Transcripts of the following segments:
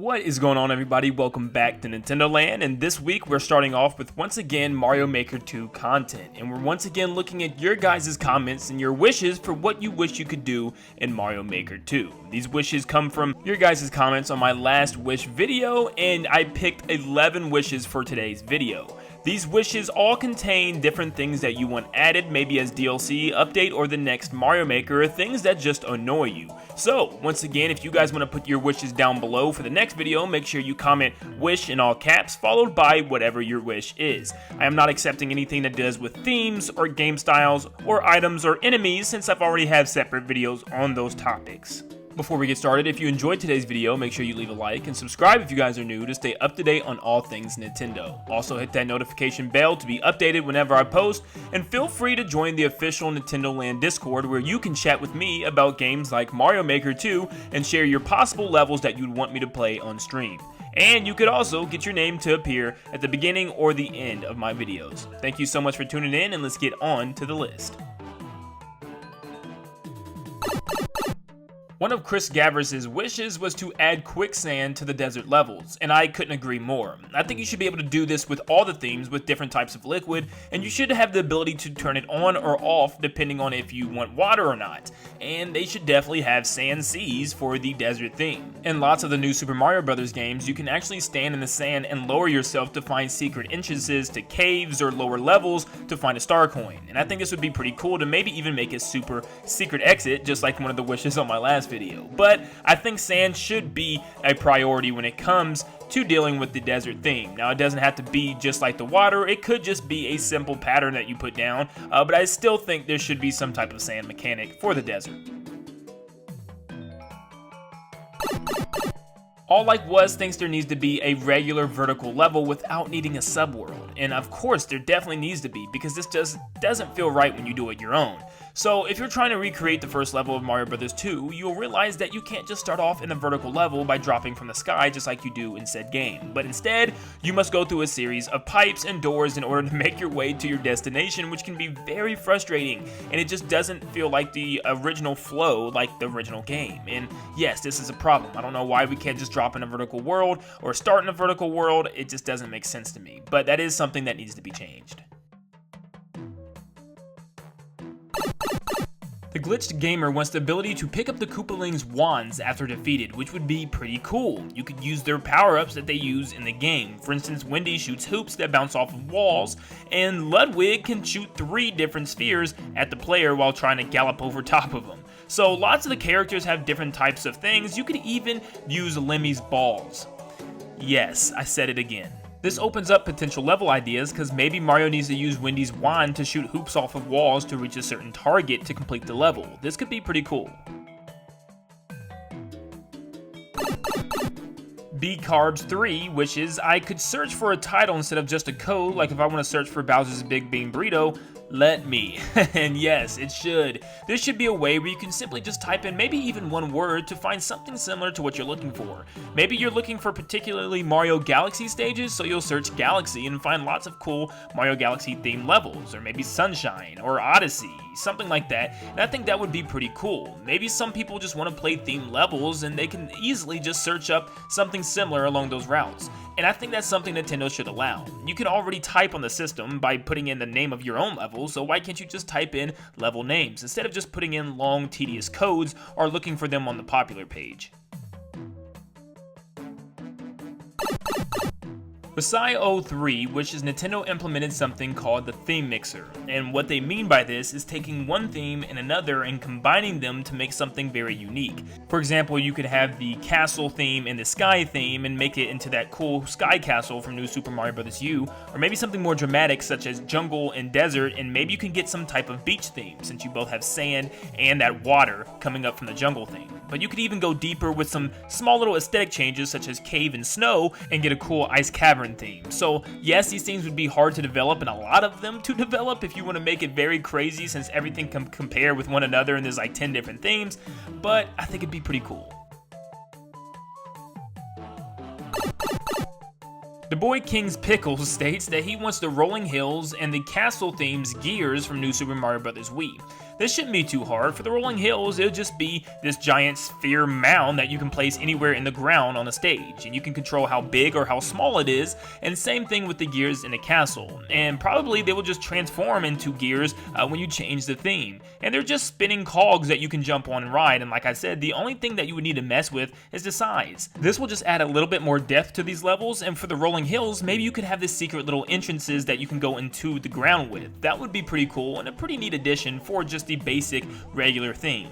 What is going on, everybody? Welcome back to Nintendo Land, and this week we're starting off with once again Mario Maker 2 content, and we're once again looking at your guys' comments and your wishes for what you wish you could do in Mario Maker 2. These wishes come from your guys' comments on my last wish video, and I picked 11 wishes for today's video. These wishes all contain different things that you want added, maybe as DLC, update, or the next Mario Maker, things that just annoy you. So, once again, if you guys want to put your wishes down below for the next video, make sure you comment wish in all caps, followed by whatever your wish is. I am not accepting anything that does with themes, or game styles, or items, or enemies, since I've already have separate videos on those topics. Before we get started, if you enjoyed today's video, make sure you leave a like and subscribe if you guys are new to stay up to date on all things Nintendo. Also hit that notification bell to be updated whenever I post, and feel free to join the official Nintendo Land Discord where you can chat with me about games like Mario Maker 2 and share your possible levels that you'd want me to play on stream. And you could also get your name to appear at the beginning or the end of my videos. Thank you so much for tuning in, and let's get on to the list. One of Chris Gavris' wishes was to add Quicksand to the desert levels, and I couldn't agree more. I think you should be able to do this with all the themes with different types of liquid, and you should have the ability to turn it on or off depending on if you want water or not. And they should definitely have sand seas for the desert theme. In lots of the new Super Mario Bros. Games, you can actually stand in the sand and lower yourself to find secret entrances to caves or lower levels to find a star coin. And I think this would be pretty cool to maybe even make a super secret exit, just like one of the wishes on my last video. But I think sand should be a priority when it comes to dealing with the desert theme. Now, it doesn't have to be just like the water, it could just be a simple pattern that you put down, but I still think there should be some type of sand mechanic for the desert. All Like Was thinks there needs to be a regular vertical level without needing a subworld, and of course there definitely needs to be, because this doesn't feel right when you do it your own. So if you're trying to recreate the first level of Mario Bros. 2, you'll realize that you can't just start off in a vertical level by dropping from the sky just like you do in said game, but instead you must go through a series of pipes and doors in order to make your way to your destination, which can be very frustrating, and it just doesn't feel like the original flow like the original game. And yes, this is a problem. I don't know why we can't just drop in a vertical world or start in a vertical world. It just doesn't make sense to me, but that is something that needs to be changed. The Glitched Gamer wants the ability to pick up the Koopalings' wands after defeated, which would be pretty cool. You could use their power-ups that they use in the game. For instance, Wendy shoots hoops that bounce off of walls, and Ludwig can shoot 3 different spheres at the player while trying to gallop over top of them. So lots of the characters have different types of things. You could even use Lemmy's balls. Yes, I said it again. This opens up potential level ideas, because maybe Mario needs to use Wendy's wand to shoot hoops off of walls to reach a certain target to complete the level. This could be pretty cool. B-Carbs 3 wishes I could search for a title instead of just a code, like if I want to search for Bowser's Big Bean Burrito, let me. And yes, it should. There should be a way where you can simply just type in maybe even one word to find something similar to what you're looking for. Maybe you're looking for particularly Mario Galaxy stages, so you'll search Galaxy and find lots of cool Mario Galaxy themed levels, or maybe Sunshine or Odyssey, something like that. And I think that would be pretty cool. Maybe some people just want to play themed levels and they can easily just search up something similar along those routes. And I think that's something Nintendo should allow. You can already type on the system by putting in the name of your own level, so why can't you just type in level names instead of just putting in long, tedious codes or looking for them on the popular page? Masai03 wishes Nintendo implemented something called the Theme Mixer, and what they mean by this is taking one theme and another and combining them to make something very unique. For example, you could have the castle theme and the sky theme and make it into that cool sky castle from New Super Mario Bros. U, or maybe something more dramatic such as jungle and desert, and maybe you can get some type of beach theme since you both have sand and that water coming up from the jungle theme. But you could even go deeper with some small little aesthetic changes such as cave and snow and get a cool ice cavern theme. So yes, these themes would be hard to develop and a lot of them to develop if you want to make it very crazy, since everything can compare with one another and there's like 10 different themes, but I think it'd be pretty cool. The boy King's Pickles states that he wants the rolling hills and the castle themes gears from New Super Mario Bros. Wii. This shouldn't be too hard. For the rolling hills, it'll just be this giant sphere mound that you can place anywhere in the ground on a stage, and you can control how big or how small it is, and same thing with the gears in the castle. And probably they will just transform into gears when you change the theme. And they're just spinning cogs that you can jump on and ride, and like I said, the only thing that you would need to mess with is the size. This will just add a little bit more depth to these levels, and for the rolling hills, maybe you could have this secret little entrances that you can go into the ground with. That would be pretty cool and a pretty neat addition for just the basic regular theme.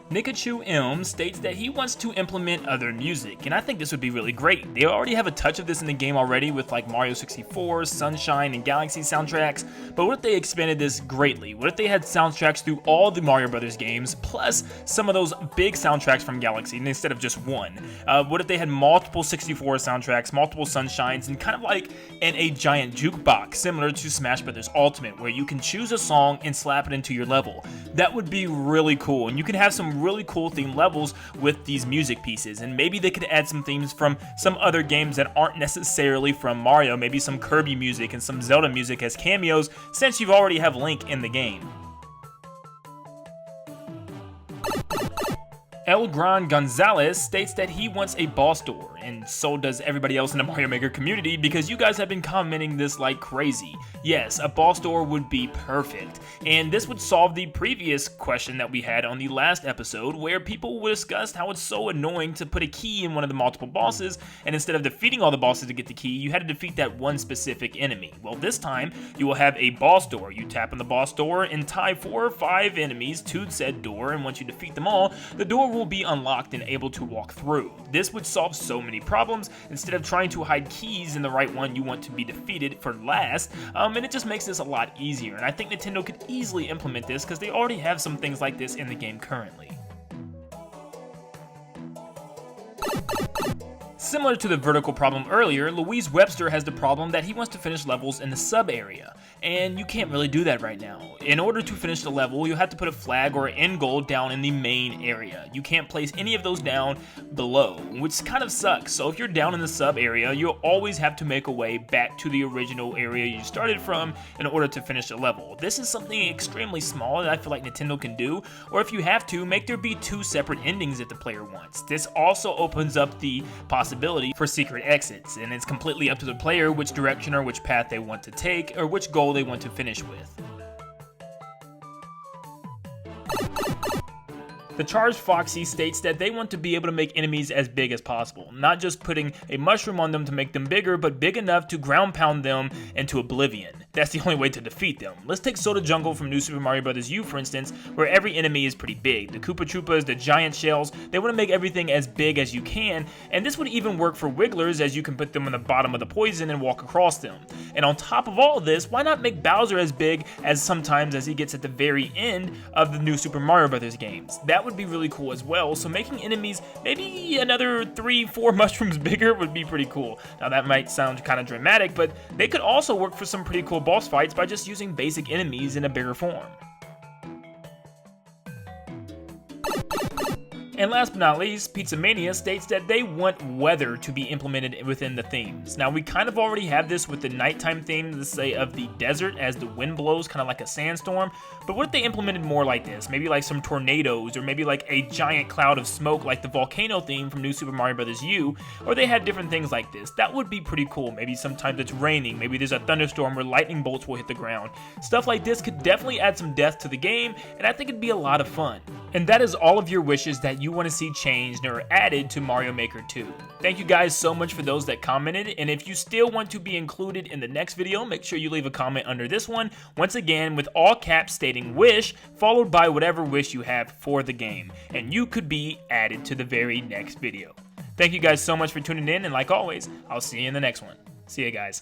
Nikachu M states that he wants to implement other music, and I think this would be really great. They already have a touch of this in the game already with like Mario 64, Sunshine, and Galaxy soundtracks, but what if they expanded this greatly? What if they had soundtracks through all the Mario Brothers games, plus some of those big soundtracks from Galaxy, instead of just one? What if they had multiple 64 soundtracks, multiple Sunshines, and kind of like in a giant jukebox, similar to Smash Brothers Ultimate, where you can choose a song and slap it into your level? That would be really cool, and you can have some really cool themed levels with these music pieces, and maybe they could add some themes from some other games that aren't necessarily from Mario, maybe some Kirby music and some Zelda music as cameos, since you already have Link in the game. El Gran Gonzalez states that he wants a boss door, and so does everybody else in the Mario Maker community because you guys have been commenting this like crazy. Yes, a boss door would be perfect, and this would solve the previous question that we had on the last episode where people discussed how it's so annoying to put a key in one of the multiple bosses, and instead of defeating all the bosses to get the key, you had to defeat that one specific enemy. Well, this time, you will have a boss door. You tap on the boss door and tie 4 or 5 enemies to said door, and once you defeat them all, the door will be unlocked and able to walk through. This would solve so many problems. Instead of trying to hide keys in the right one you want to be defeated for last, and it just makes this a lot easier, and I think Nintendo could easily implement this because they already have some things like this in the game currently. Similar to the vertical problem earlier, Louise Webster has the problem that he wants to finish levels in the sub area, and you can't really do that right now. In order to finish the level, you'll have to put a flag or an end goal down in the main area. You can't place any of those down below, which kind of sucks. So if you're down in the sub area, you'll always have to make a way back to the original area you started from in order to finish the level. This is something extremely small that I feel like Nintendo can do, or if you have to, make there be 2 separate endings if the player wants. This also opens up the possibility for secret exits, and it's completely up to the player which direction or which path they want to take or which goal they want to finish with. The Charged Foxy states that they want to be able to make enemies as big as possible, not just putting a mushroom on them to make them bigger, but big enough to ground pound them into oblivion. That's the only way to defeat them. Let's take Soda Jungle from New Super Mario Bros. U, for instance, where every enemy is pretty big. The Koopa Troopas, the giant shells, they want to make everything as big as you can, and this would even work for Wigglers, as you can put them on the bottom of the poison and walk across them. And on top of all of this, why not make Bowser as big as sometimes as he gets at the very end of the New Super Mario Bros. Games? That would be really cool as well, so making enemies maybe another 3-4 mushrooms bigger would be pretty cool. Now that might sound kind of dramatic, but they could also work for some pretty cool boss fights by just using basic enemies in a bigger form. And last but not least, Pizza Mania states that they want weather to be implemented within the themes. Now, we kind of already have this with the nighttime theme, let's say, of the desert as the wind blows, kind of like a sandstorm. But what if they implemented more like this? Maybe like some tornadoes, or maybe like a giant cloud of smoke like the volcano theme from New Super Mario Bros. U, or they had different things like this. That would be pretty cool. Maybe sometimes it's raining, maybe there's a thunderstorm where lightning bolts will hit the ground. Stuff like this could definitely add some depth to the game, and I think it'd be a lot of fun. And that is all of your wishes that you want to see changed or added to Mario Maker 2. Thank you guys so much for those that commented, and if you still want to be included in the next video, make sure you leave a comment under this one, once again with all caps stating wish, followed by whatever wish you have for the game, and you could be added to the very next video. Thank you guys so much for tuning in, and like always, I'll see you in the next one. See you guys.